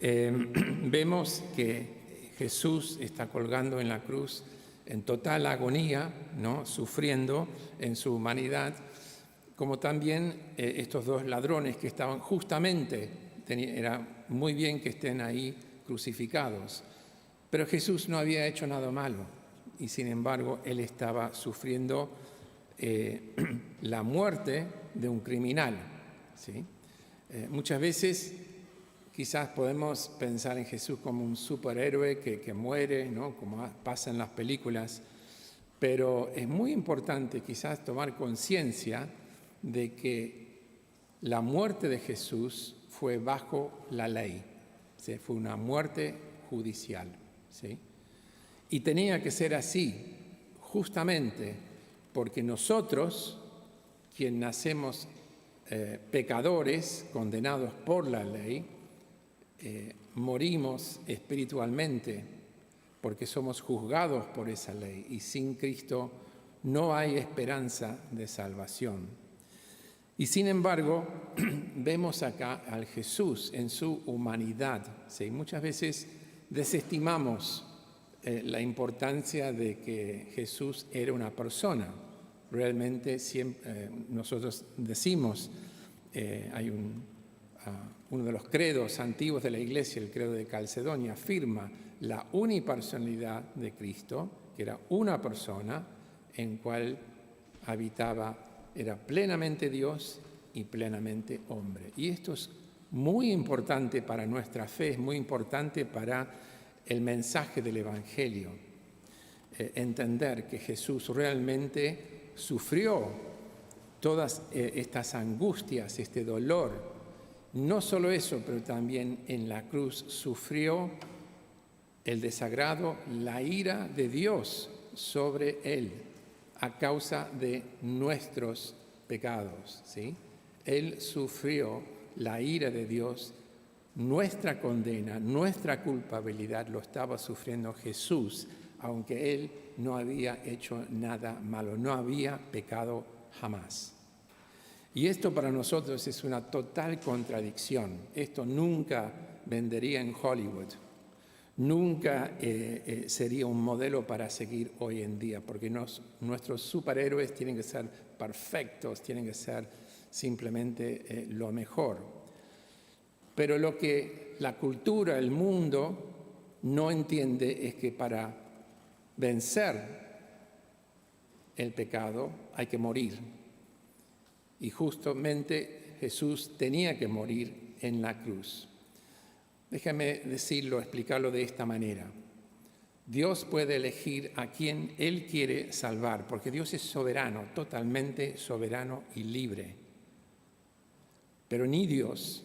Vemos que Jesús está colgando en la cruz en total agonía, ¿no? Sufriendo en su humanidad, como también estos dos ladrones que estaban justamente, era muy bien que estén ahí crucificados, pero Jesús no había hecho nada malo y sin embargo él estaba sufriendo la muerte de un criminal, ¿sí? Muchas veces quizás podemos pensar en Jesús como un superhéroe que muere, ¿no? Como pasa en las películas, pero es muy importante quizás tomar conciencia de que la muerte de Jesús fue bajo la ley, ¿sí? Fue una muerte judicial, ¿sí? Y tenía que ser así, justamente porque nosotros, quien nacemos pecadores, condenados por la ley, morimos espiritualmente porque somos juzgados por esa ley y sin Cristo no hay esperanza de salvación. Y sin embargo, vemos acá al Jesús en su humanidad, ¿sí? Muchas veces desestimamos la importancia de que Jesús era una persona. Realmente siempre, nosotros decimos, hay uno de los credos antiguos de la Iglesia, el credo de Calcedonia, afirma la unipersonalidad de Cristo, que era una persona en cual habitaba, era plenamente Dios y plenamente hombre. Y esto es muy importante para nuestra fe, es muy importante para el mensaje del Evangelio. Entender que Jesús realmente sufrió todas estas angustias, este dolor. No solo eso, pero también en la cruz sufrió el desagrado, la ira de Dios sobre él a causa de nuestros pecados, ¿sí? Él sufrió la ira de Dios, nuestra condena, nuestra culpabilidad lo estaba sufriendo Jesús, aunque él no había hecho nada malo, no había pecado jamás. Y esto para nosotros es una total contradicción. Esto nunca vendería en Hollywood, nunca sería un modelo para seguir hoy en día, porque nuestros superhéroes tienen que ser perfectos, tienen que ser simplemente lo mejor. Pero lo que la cultura, el mundo, no entiende es que para vencer el pecado hay que morir. Y justamente Jesús tenía que morir en la cruz. Déjame decirlo, explicarlo de esta manera. Dios puede elegir a quien Él quiere salvar, porque Dios es soberano, totalmente soberano y libre. Pero ni Dios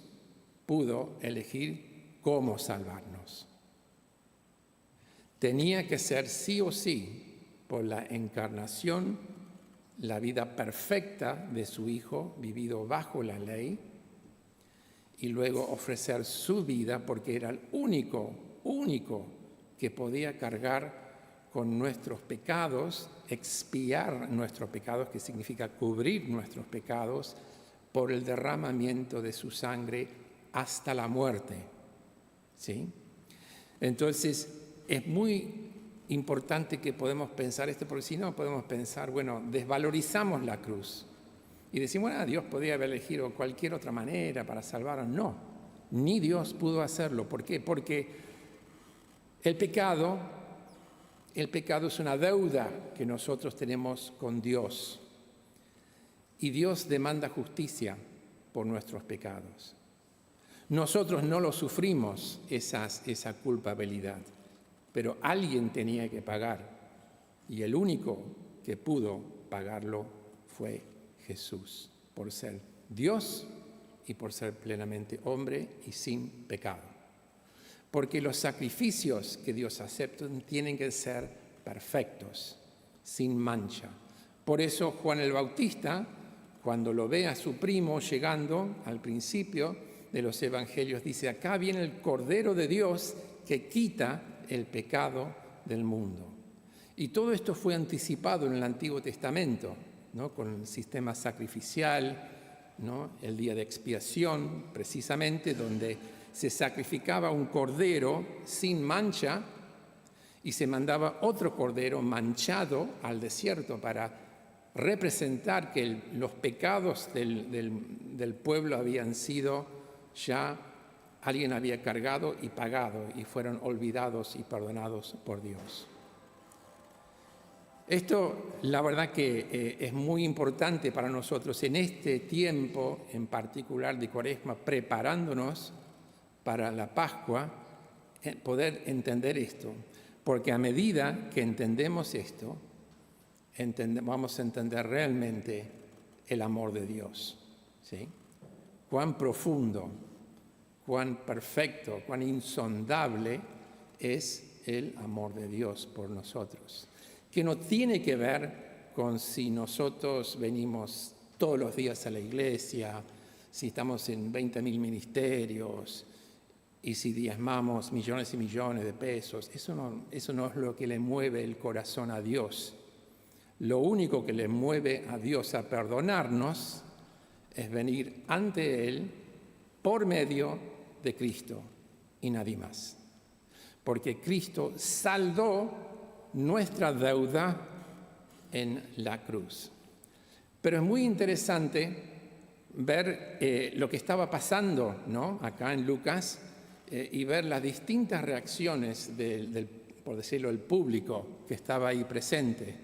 pudo elegir cómo salvarnos. Tenía que ser sí o sí por la encarnación, la vida perfecta de su Hijo, vivido bajo la ley, y luego ofrecer su vida porque era el único que podía cargar con nuestros pecados, expiar nuestros pecados, que significa cubrir nuestros pecados, por el derramamiento de su sangre hasta la muerte, ¿sí? Entonces, es muy importante que podemos pensar esto, porque si no podemos pensar, bueno, desvalorizamos la cruz y decimos, bueno, Dios podía haber elegido cualquier otra manera para salvarnos. No, ni Dios pudo hacerlo. ¿Por qué? Porque el pecado es una deuda que nosotros tenemos con Dios y Dios demanda justicia por nuestros pecados. Nosotros no lo sufrimos, esa culpabilidad, pero alguien tenía que pagar y el único que pudo pagarlo fue Jesús, por ser Dios y por ser plenamente hombre y sin pecado. Porque los sacrificios que Dios acepta tienen que ser perfectos, sin mancha. Por eso Juan el Bautista, cuando lo ve a su primo llegando al principio de los evangelios, dice, acá viene el Cordero de Dios que quita el pecado del mundo. Y todo esto fue anticipado en el Antiguo Testamento, ¿no? Con el sistema sacrificial, ¿no? El día de expiación, precisamente, donde se sacrificaba un cordero sin mancha y se mandaba otro cordero manchado al desierto para representar que los pecados del pueblo habían sido ya, alguien había cargado y pagado y fueron olvidados y perdonados por Dios. Esto, la verdad que es muy importante para nosotros en este tiempo, en particular de Cuaresma, preparándonos para la Pascua, poder entender esto. Porque a medida que entendemos esto, vamos a entender realmente el amor de Dios, ¿sí? Cuán profundo, cuán perfecto, cuán insondable es el amor de Dios por nosotros. Que no tiene que ver con si nosotros venimos todos los días a la iglesia, si estamos en 20.000 ministerios y si diezmamos millones y millones de pesos. Eso no es lo que le mueve el corazón a Dios. Lo único que le mueve a Dios a perdonarnos es venir ante Él por medio de Cristo y nadie más. Porque Cristo saldó nuestra deuda en la cruz. Pero es muy interesante ver lo que estaba pasando, ¿no?, acá en Lucas y ver las distintas reacciones por decirlo, del público que estaba ahí presente.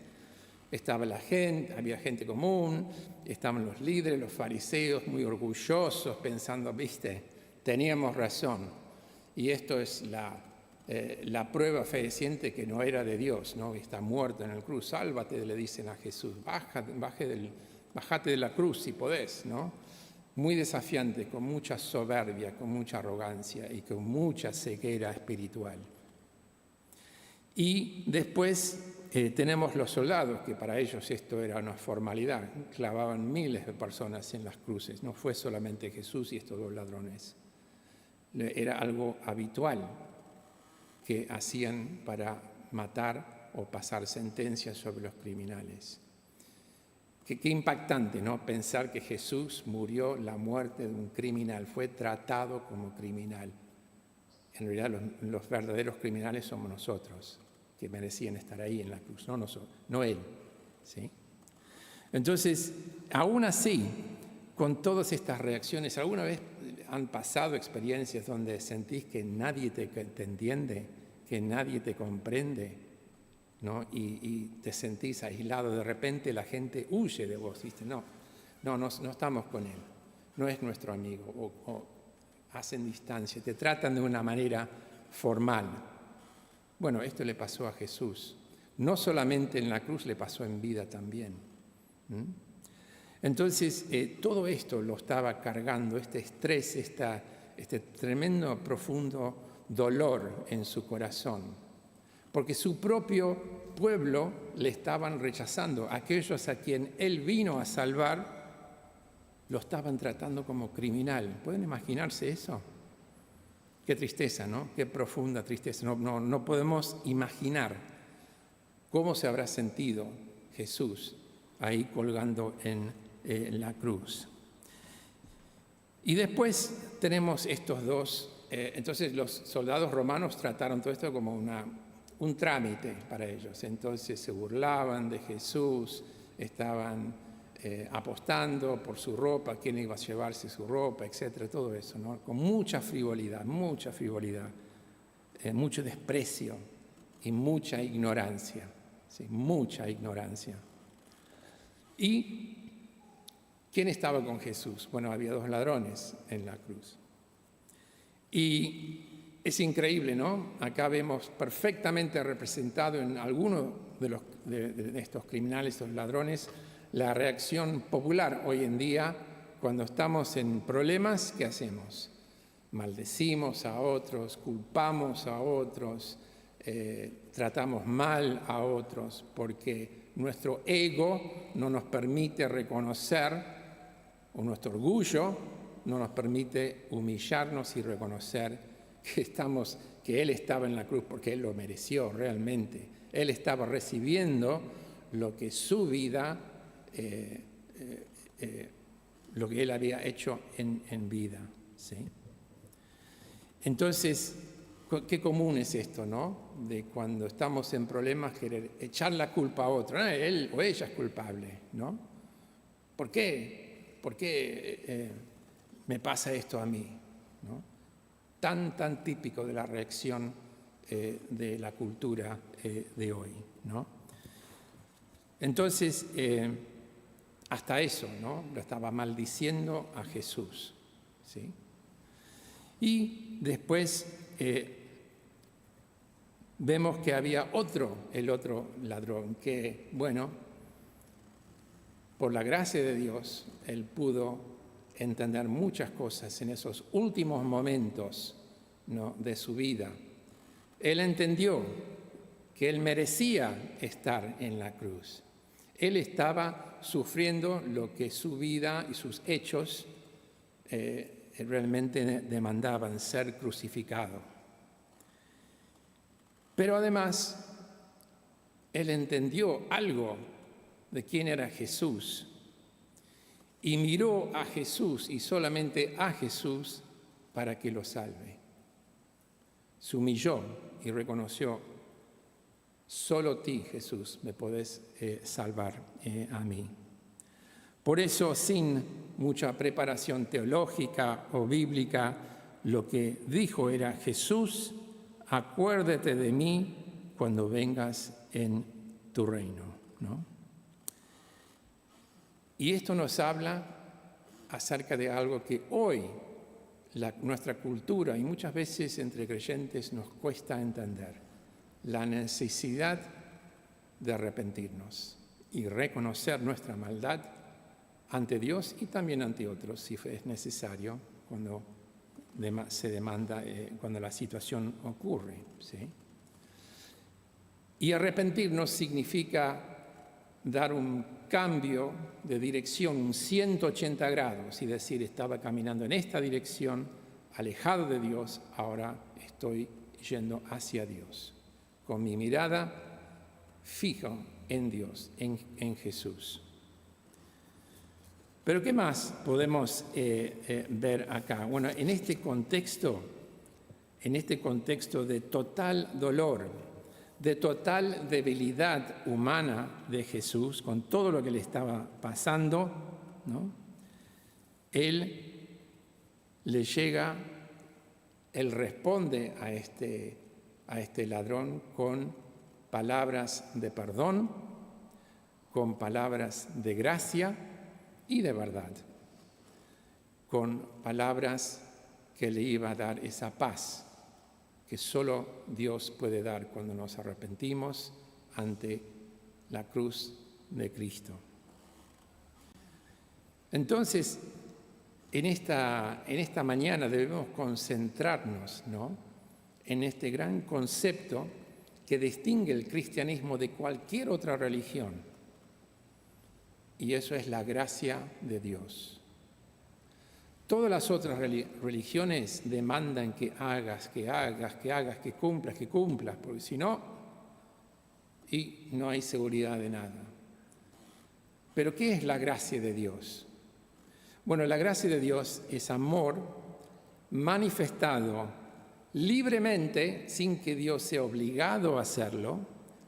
Estaba la gente, había gente común, estaban los líderes, los fariseos, muy orgullosos, pensando, viste, teníamos razón. Y esto es la prueba fehaciente que no era de Dios, ¿no? Está muerto en el cruz. Sálvate, le dicen a Jesús. Bájate de la cruz si podés, ¿no? Muy desafiante, con mucha soberbia, con mucha arrogancia y con mucha ceguera espiritual. Y después tenemos los soldados, que para ellos esto era una formalidad. Clavaban miles de personas en las cruces. No fue solamente Jesús y estos dos ladrones. Era algo habitual que hacían para matar o pasar sentencias sobre los criminales. Qué impactante, ¿no?, pensar que Jesús murió la muerte de un criminal, fue tratado como criminal. En realidad los verdaderos criminales somos nosotros, que merecían estar ahí en la cruz, no nosotros, no Él, ¿sí? Entonces, aún así, con todas estas reacciones, ¿alguna vez han pasado experiencias donde sentís que nadie te entiende, que nadie te comprende, ¿no? Y te sentís aislado? De repente la gente huye de vos, ¿viste? No estamos con Él, no es nuestro amigo, o hacen distancia, te tratan de una manera formal. Bueno, esto le pasó a Jesús. No solamente en la cruz, le pasó en vida también. Entonces, todo esto lo estaba cargando, este estrés, este tremendo, profundo dolor en su corazón. Porque su propio pueblo le estaban rechazando. Aquellos a quien Él vino a salvar, lo estaban tratando como criminal. ¿Pueden imaginarse eso? Qué tristeza, ¿no? Qué profunda tristeza. No podemos imaginar cómo se habrá sentido Jesús ahí colgando en la cruz. Y después tenemos estos dos. Entonces los soldados romanos trataron todo esto como un trámite para ellos. Entonces se burlaban de Jesús, estaban apostando por su ropa, quién iba a llevarse su ropa, etcétera, todo eso, ¿no? Con mucha frivolidad, mucho desprecio y mucha ignorancia, ¿sí? Mucha ignorancia. ¿Y quién estaba con Jesús? Bueno, había dos ladrones en la cruz. Y es increíble, ¿no? Acá vemos perfectamente representado en algunos de estos criminales, estos ladrones, la reacción popular hoy en día. Cuando estamos en problemas, ¿qué hacemos? Maldecimos a otros, culpamos a otros, tratamos mal a otros, porque nuestro ego no nos permite reconocer, o nuestro orgullo no nos permite humillarnos y reconocer que Él estaba en la cruz porque Él lo mereció realmente. Él estaba recibiendo lo que su vida, lo que Él había hecho en vida, ¿sí? Entonces, qué común es esto, ¿no? De cuando estamos en problemas querer echar la culpa a otro. Él o ella es culpable, ¿no? ¿Por qué? ¿Por qué me pasa esto a mí? ¿No? Tan típico de la reacción de la cultura de hoy, ¿no? Entonces, hasta eso, ¿no? Lo estaba maldiciendo a Jesús, ¿sí? Y después vemos que había el otro ladrón, que, bueno, por la gracia de Dios, él pudo entender muchas cosas en esos últimos momentos, ¿no?, de su vida. Él entendió que él merecía estar en la cruz. Él estaba sufriendo lo que su vida y sus hechos realmente demandaban, ser crucificado. Pero además, él entendió algo de quién era Jesús y miró a Jesús y solamente a Jesús para que lo salve. Se humilló y reconoció: solo ti, Jesús, me podés salvar a mí. Por eso, sin mucha preparación teológica o bíblica, lo que dijo era: Jesús, acuérdate de mí cuando vengas en tu reino, ¿no? Y esto nos habla acerca de algo que hoy nuestra cultura y muchas veces entre creyentes nos cuesta entender: la necesidad de arrepentirnos y reconocer nuestra maldad ante Dios y también ante otros, si es necesario, cuando se demanda, cuando la situación ocurre, ¿sí? Y arrepentirnos significa dar un cambio de dirección, un 180 grados, y decir: estaba caminando en esta dirección, alejado de Dios, ahora estoy yendo hacia Dios, con mi mirada fija en Dios, en Jesús. Pero ¿qué más podemos ver acá? Bueno, en este contexto de total dolor, de total debilidad humana de Jesús, con todo lo que le estaba pasando, ¿no?, Él responde a este ladrón con palabras de perdón, con palabras de gracia y de verdad, con palabras que le iba a dar esa paz que solo Dios puede dar cuando nos arrepentimos ante la cruz de Cristo. Entonces, en esta mañana debemos concentrarnos, ¿no?, en este gran concepto que distingue el cristianismo de cualquier otra religión, y eso es la gracia de Dios. Todas las otras religiones demandan que hagas, que cumplas, porque si no, y no hay seguridad de nada. Pero ¿qué es la gracia de Dios? Bueno, la gracia de Dios es amor manifestado libremente, sin que Dios sea obligado a hacerlo,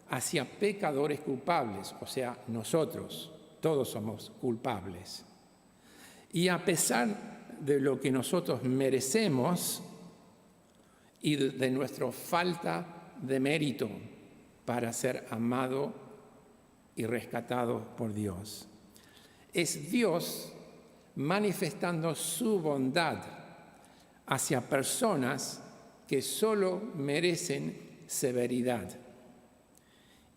hacia pecadores culpables, o sea, nosotros, todos somos culpables. Y a pesar de lo que nosotros merecemos y de nuestra falta de mérito para ser amado y rescatado por Dios. Es Dios manifestando su bondad hacia personas que solo merecen severidad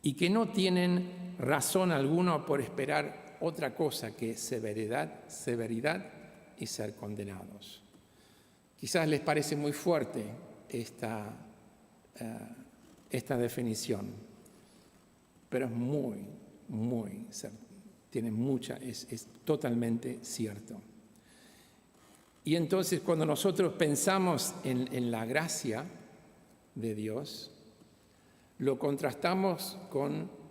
y que no tienen razón alguna por esperar otra cosa que severidad y ser condenados. Quizás les parece muy fuerte esta definición, pero es es totalmente cierto. Y entonces, cuando nosotros pensamos en la gracia de Dios, lo contrastamos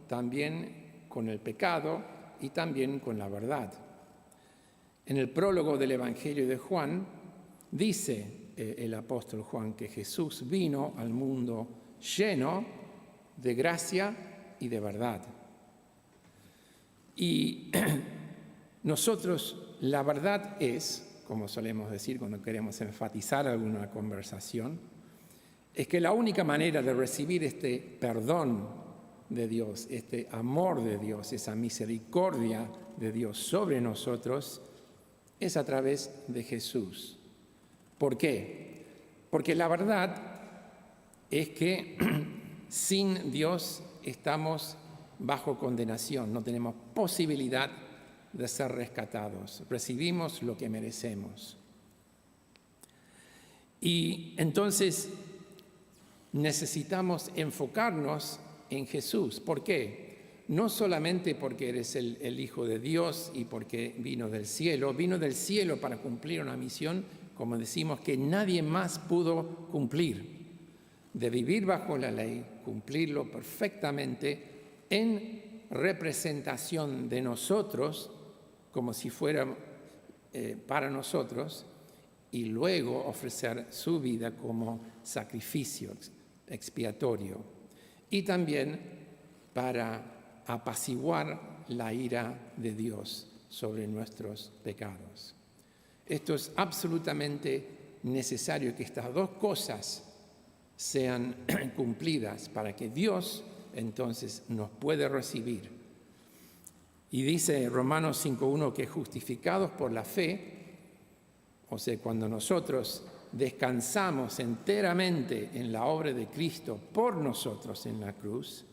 también con el pecado y también con la verdad. En el prólogo del Evangelio de Juan dice el apóstol Juan, que Jesús vino al mundo lleno de gracia y de verdad. Y nosotros, la verdad es, como solemos decir cuando queremos enfatizar alguna conversación, es que la única manera de recibir este perdón de Dios, este amor de Dios, esa misericordia de Dios sobre nosotros, es a través de Jesús. ¿Por qué? Porque la verdad es que sin Dios estamos bajo condenación, no tenemos posibilidad de ser rescatados, recibimos lo que merecemos. Y entonces necesitamos enfocarnos en Jesús. ¿Por qué? No solamente porque eres el Hijo de Dios y porque vino del cielo para cumplir una misión, como decimos, que nadie más pudo cumplir, de vivir bajo la ley, cumplirlo perfectamente en representación de nosotros, como si fuera para nosotros, y luego ofrecer su vida como sacrificio expiatorio, y también para apaciguar la ira de Dios sobre nuestros pecados. Esto es absolutamente necesario, que estas dos cosas sean cumplidas para que Dios entonces nos pueda recibir. Y dice Romanos 5:1 que justificados por la fe, o sea, cuando nosotros descansamos enteramente en la obra de Cristo por nosotros en la cruz,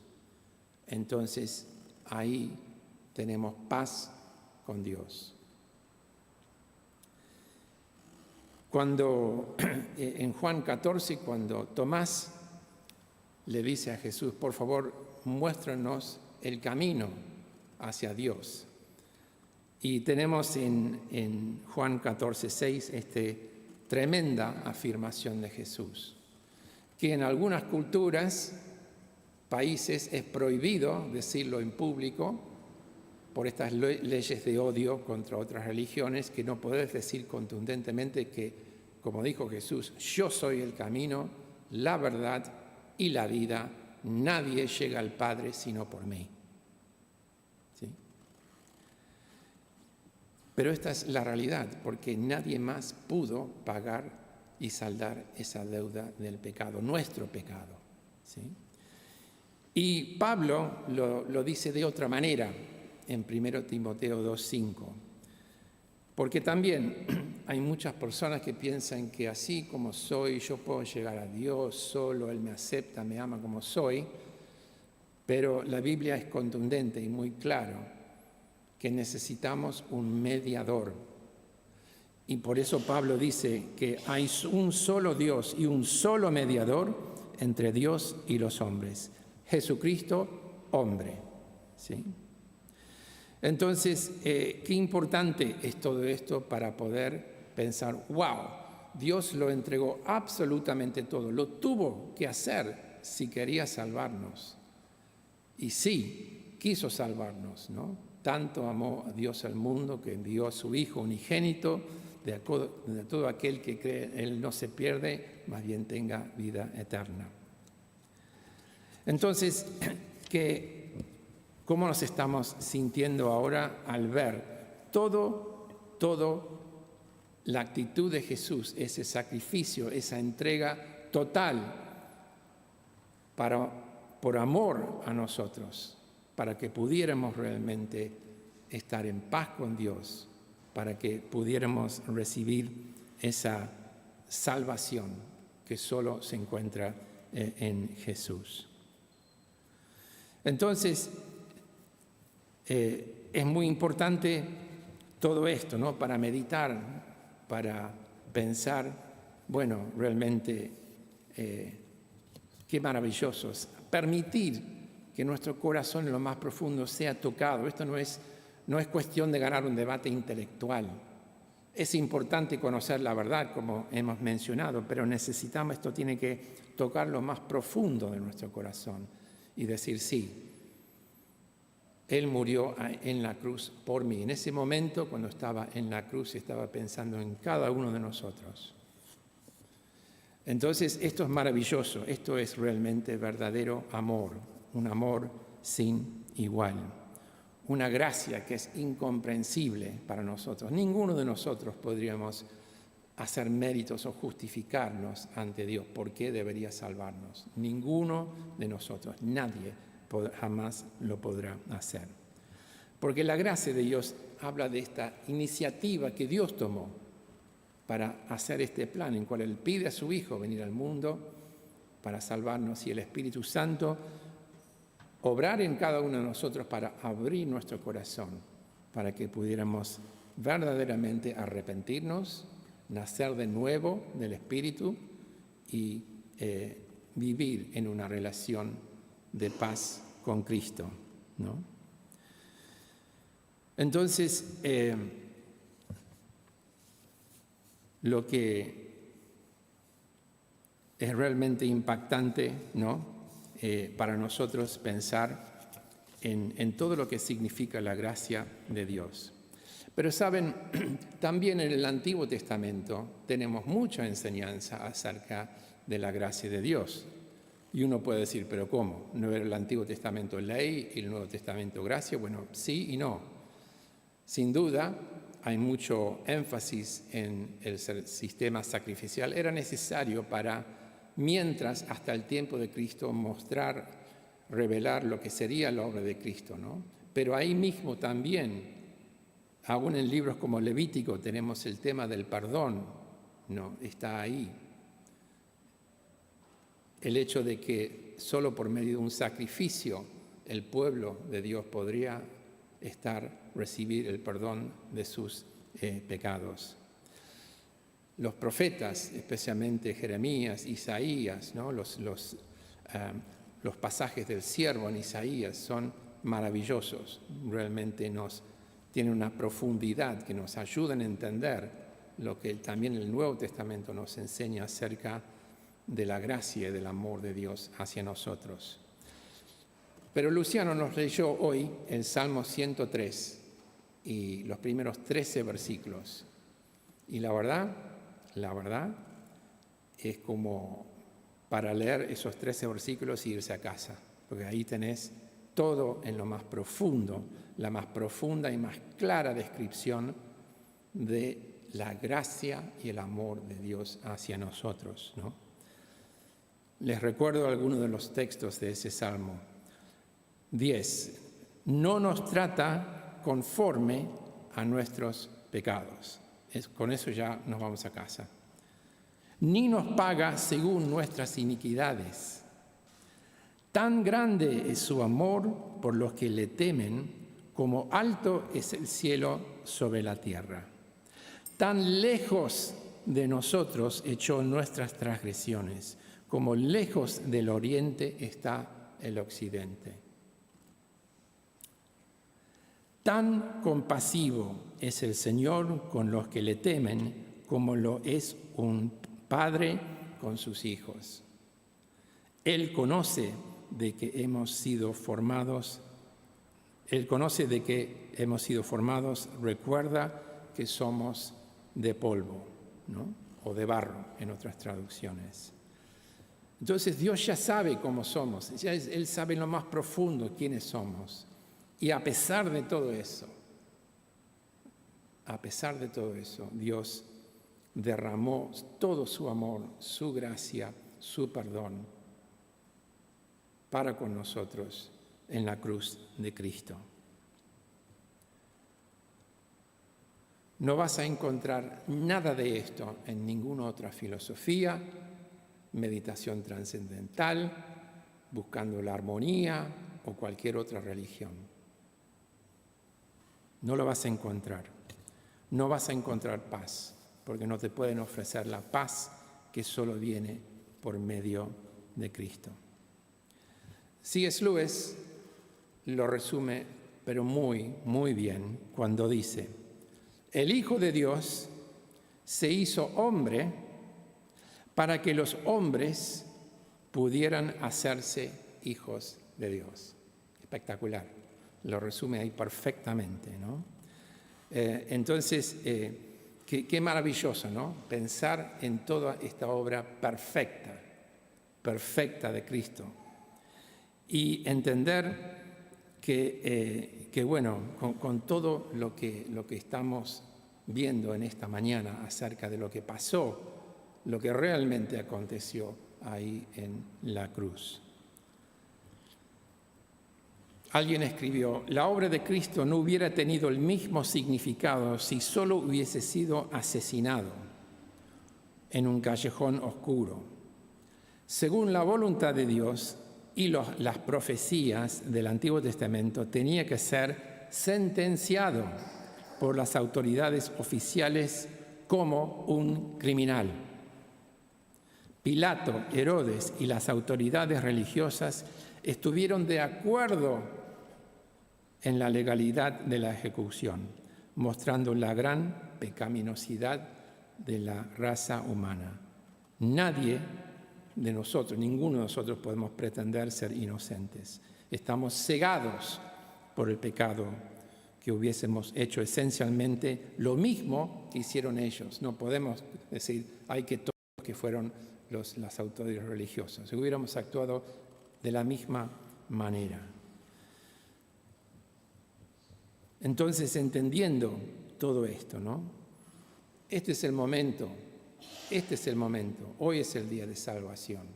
entonces ahí tenemos paz con Dios. Cuando en Juan 14, cuando Tomás le dice a Jesús, por favor, muéstranos el camino hacia Dios. Y tenemos en Juan 14:6 esta tremenda afirmación de Jesús, que en algunas culturas, países, es prohibido decirlo en público por estas leyes de odio contra otras religiones, que no podés decir contundentemente que, como dijo Jesús, yo soy el camino, la verdad y la vida, nadie llega al Padre sino por mí. ¿Sí? Pero esta es la realidad, porque nadie más pudo pagar y saldar esa deuda del pecado, nuestro pecado. ¿Sí? Y Pablo lo dice de otra manera en 1 Timoteo 2:5, porque también hay muchas personas que piensan que así como soy, yo puedo llegar a Dios solo, Él me acepta, me ama como soy, pero la Biblia es contundente y muy claro que necesitamos un mediador. Y por eso Pablo dice que hay un solo Dios y un solo mediador entre Dios y los hombres, Jesucristo, hombre. ¿Sí? Entonces, qué importante es todo esto para poder pensar, wow, Dios lo entregó absolutamente todo, lo tuvo que hacer si quería salvarnos. Y sí, quiso salvarnos, ¿no? Tanto amó a Dios al mundo que envió a su Hijo unigénito, de todo aquel que cree, Él no se pierde, más bien tenga vida eterna. Entonces, ¿cómo nos estamos sintiendo ahora al ver todo la actitud de Jesús, ese sacrificio, esa entrega total por amor a nosotros, para que pudiéramos realmente estar en paz con Dios, para que pudiéramos recibir esa salvación que solo se encuentra en Jesús? Entonces, es muy importante todo esto, ¿no? Para meditar, para pensar, bueno, realmente qué maravilloso es permitir que nuestro corazón en lo más profundo sea tocado. Esto no es cuestión de ganar un debate intelectual. Es importante conocer la verdad, como hemos mencionado, pero esto tiene que tocar lo más profundo de nuestro corazón y decir, sí, Él murió en la cruz por mí. En ese momento, cuando estaba en la cruz, estaba pensando en cada uno de nosotros. Entonces, esto es maravilloso, esto es realmente verdadero amor, un amor sin igual, una gracia que es incomprensible para nosotros. Ninguno de nosotros podríamos hacer méritos o justificarnos ante Dios. ¿Por qué debería salvarnos? Ninguno de nosotros, nadie jamás lo podrá hacer. Porque la gracia de Dios habla de esta iniciativa que Dios tomó para hacer este plan en cual Él pide a su Hijo venir al mundo para salvarnos y el Espíritu Santo obrar en cada uno de nosotros para abrir nuestro corazón, para que pudiéramos verdaderamente arrepentirnos, nacer de nuevo del Espíritu y vivir en una relación de paz con Cristo, ¿no? Entonces, lo que es realmente impactante, ¿no? Para nosotros pensar en todo lo que significa la gracia de Dios. Pero saben, también en el Antiguo Testamento tenemos mucha enseñanza acerca de la gracia de Dios. Y uno puede decir, ¿pero cómo? ¿No era el Antiguo Testamento ley y el Nuevo Testamento gracia? Bueno, sí y no. Sin duda, hay mucho énfasis en el sistema sacrificial. Era necesario para, mientras hasta el tiempo de Cristo, mostrar, revelar lo que sería la obra de Cristo, ¿no? Pero ahí mismo también, aún en libros como Levítico, tenemos el tema del perdón, ¿no? Está ahí. El hecho de que solo por medio de un sacrificio el pueblo de Dios podría recibir el perdón de sus pecados. Los profetas, especialmente Jeremías, Isaías, ¿no? Los pasajes del siervo en Isaías son maravillosos, realmente tienen una profundidad que nos ayudan a entender lo que también el Nuevo Testamento nos enseña acerca de la gracia y del amor de Dios hacia nosotros. Pero Luciano nos leyó hoy el Salmo 103 y los primeros 13 versículos. Y la verdad, es como para leer esos 13 versículos e irse a casa, porque ahí tenés todo en lo más profundo, la más profunda y más clara descripción de la gracia y el amor de Dios hacia nosotros, ¿no? Les recuerdo algunos de los textos de ese Salmo. 10. No nos trata conforme a nuestros pecados. Con eso ya nos vamos a casa. Ni nos paga según nuestras iniquidades. Tan grande es su amor por los que le temen, como alto es el cielo sobre la tierra. Tan lejos de nosotros echó nuestras transgresiones, como lejos del oriente está el occidente. Tan compasivo es el Señor con los que le temen, como lo es un padre con sus hijos. Él conoce de que hemos sido formados, recuerda que somos de polvo, ¿no? O de barro en otras traducciones. Entonces Dios ya sabe cómo somos, Él sabe en lo más profundo quiénes somos. Y a pesar de todo eso, Dios derramó todo su amor, su gracia, su perdón para con nosotros en la cruz de Cristo. No vas a encontrar nada de esto en ninguna otra filosofía, meditación trascendental, buscando la armonía o cualquier otra religión. No lo vas a encontrar. No vas a encontrar paz, porque no te pueden ofrecer la paz que solo viene por medio de Cristo. C.S. Lewis lo resume, pero muy, muy bien, cuando dice: el Hijo de Dios se hizo hombre para que los hombres pudieran hacerse hijos de Dios. Espectacular. Lo resume ahí perfectamente, ¿no? Entonces, Qué maravilloso, ¿no? Pensar en toda esta obra perfecta de Cristo. Y entender que bueno, con todo lo que estamos viendo en esta mañana acerca de lo que pasó, lo que realmente aconteció ahí en la cruz. Alguien escribió: la obra de Cristo no hubiera tenido el mismo significado si solo hubiese sido asesinado en un callejón oscuro. Según la voluntad de Dios y las profecías del Antiguo Testamento, tenía que ser sentenciado por las autoridades oficiales como un criminal. Pilato, Herodes y las autoridades religiosas estuvieron de acuerdo en la legalidad de la ejecución, mostrando la gran pecaminosidad de la raza humana. Nadie de nosotros, ninguno de nosotros podemos pretender ser inocentes. Estamos cegados por el pecado, que hubiésemos hecho esencialmente lo mismo que hicieron ellos. No podemos decir, hay que todos que fueron las autoridades religiosas. Hubiéramos actuado de la misma manera. Entonces, entendiendo todo esto, ¿no? Este es el momento, hoy es el día de salvación.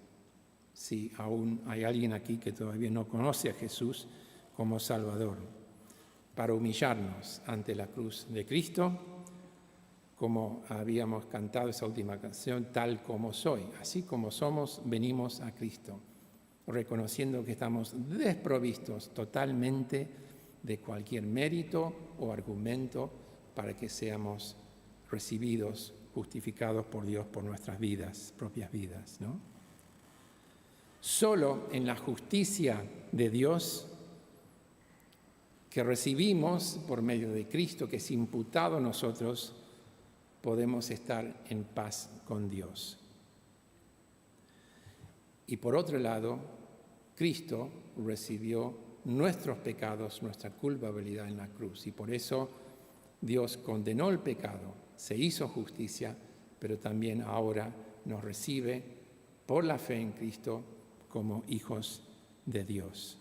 Si aún hay alguien aquí que todavía no conoce a Jesús como Salvador, para humillarnos ante la cruz de Cristo, como habíamos cantado esa última canción, tal como soy, así como somos, venimos a Cristo, reconociendo que estamos desprovistos totalmente de cualquier mérito o argumento para que seamos recibidos, justificados por Dios por nuestras vidas, propias vidas, ¿no? Solo en la justicia de Dios que recibimos por medio de Cristo, que es imputado a nosotros, podemos estar en paz con Dios. Y por otro lado, Cristo recibió nuestros pecados, nuestra culpabilidad en la cruz. Y por eso Dios condenó el pecado, se hizo justicia, pero también ahora nos recibe por la fe en Cristo como hijos de Dios.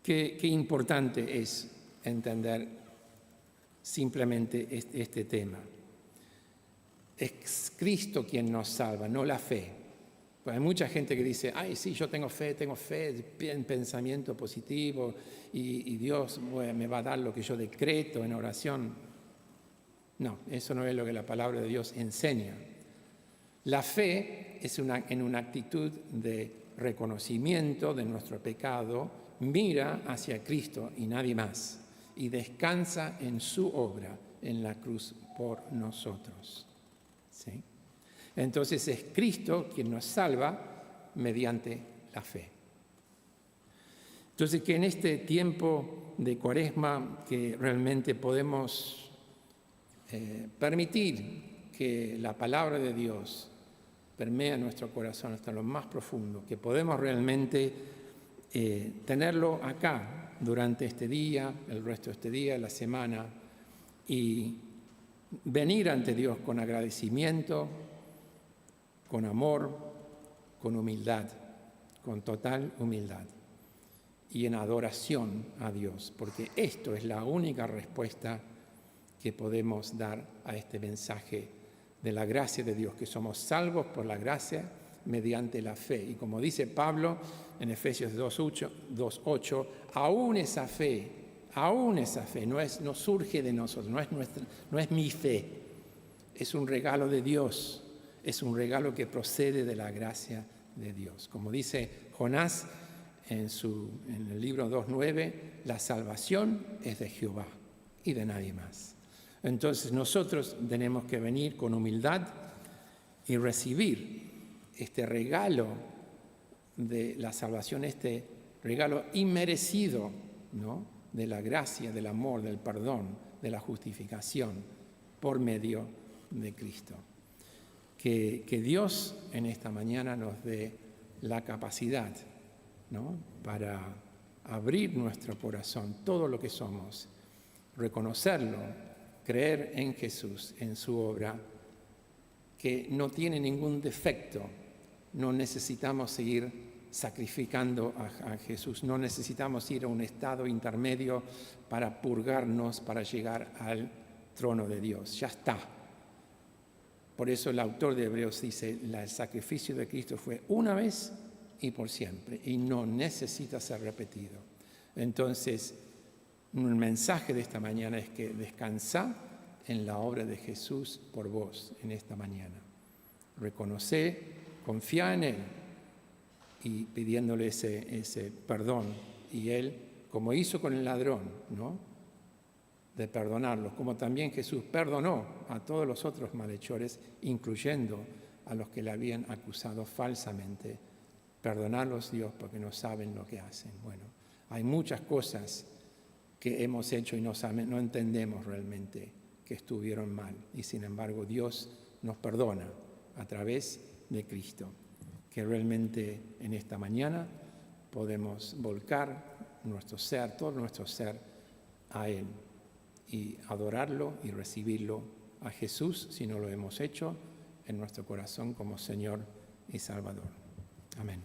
Qué importante es entender simplemente este tema. Es Cristo quien nos salva, no la fe. Pues hay mucha gente que dice, ay, sí, yo tengo fe, en pensamiento positivo y Dios me va a dar lo que yo decreto en oración. No, eso no es lo que la palabra de Dios enseña. La fe es en una actitud de reconocimiento de nuestro pecado, mira hacia Cristo y nadie más, y descansa en su obra en la cruz por nosotros. ¿Sí? Entonces es Cristo quien nos salva mediante la fe. Entonces que en este tiempo de Cuaresma que realmente podemos permitir que la palabra de Dios permea nuestro corazón hasta lo más profundo, que podemos realmente tenerlo acá durante este día, el resto de este día, la semana, y venir ante Dios con agradecimiento, con amor, con humildad, con total humildad y en adoración a Dios, porque esto es la única respuesta que podemos dar a este mensaje de la gracia de Dios, que somos salvos por la gracia mediante la fe. Y como dice Pablo en Efesios 2:8, aún esa fe no surge de nosotros, no es mi fe, es un regalo de Dios. Es un regalo que procede de la gracia de Dios. Como dice Jonás en el libro 2:9, la salvación es de Jehová y de nadie más. Entonces nosotros tenemos que venir con humildad y recibir este regalo de la salvación, este regalo inmerecido, ¿no?, de la gracia, del amor, del perdón, de la justificación por medio de Cristo. Que Dios en esta mañana nos dé la capacidad, ¿no?, para abrir nuestro corazón, todo lo que somos, reconocerlo, creer en Jesús, en su obra, que no tiene ningún defecto. No necesitamos seguir sacrificando a Jesús, no necesitamos ir a un estado intermedio para purgarnos, para llegar al trono de Dios. Ya está. Por eso el autor de Hebreos dice, el sacrificio de Cristo fue una vez y por siempre, y no necesita ser repetido. Entonces, un mensaje de esta mañana es que descansá en la obra de Jesús por vos en esta mañana. Reconocé, confía en Él y pidiéndole ese perdón. Y Él, como hizo con el ladrón, ¿no?, de perdonarlos, como también Jesús perdonó a todos los otros malhechores, incluyendo a los que le habían acusado falsamente. Perdonarlos, Dios, porque no saben lo que hacen. Bueno, hay muchas cosas que hemos hecho y no entendemos realmente que estuvieron mal. Y sin embargo, Dios nos perdona a través de Cristo. Que realmente en esta mañana podemos volcar nuestro ser, todo nuestro ser, a Él y adorarlo y recibirlo a Jesús, si no lo hemos hecho, en nuestro corazón como Señor y Salvador. Amén.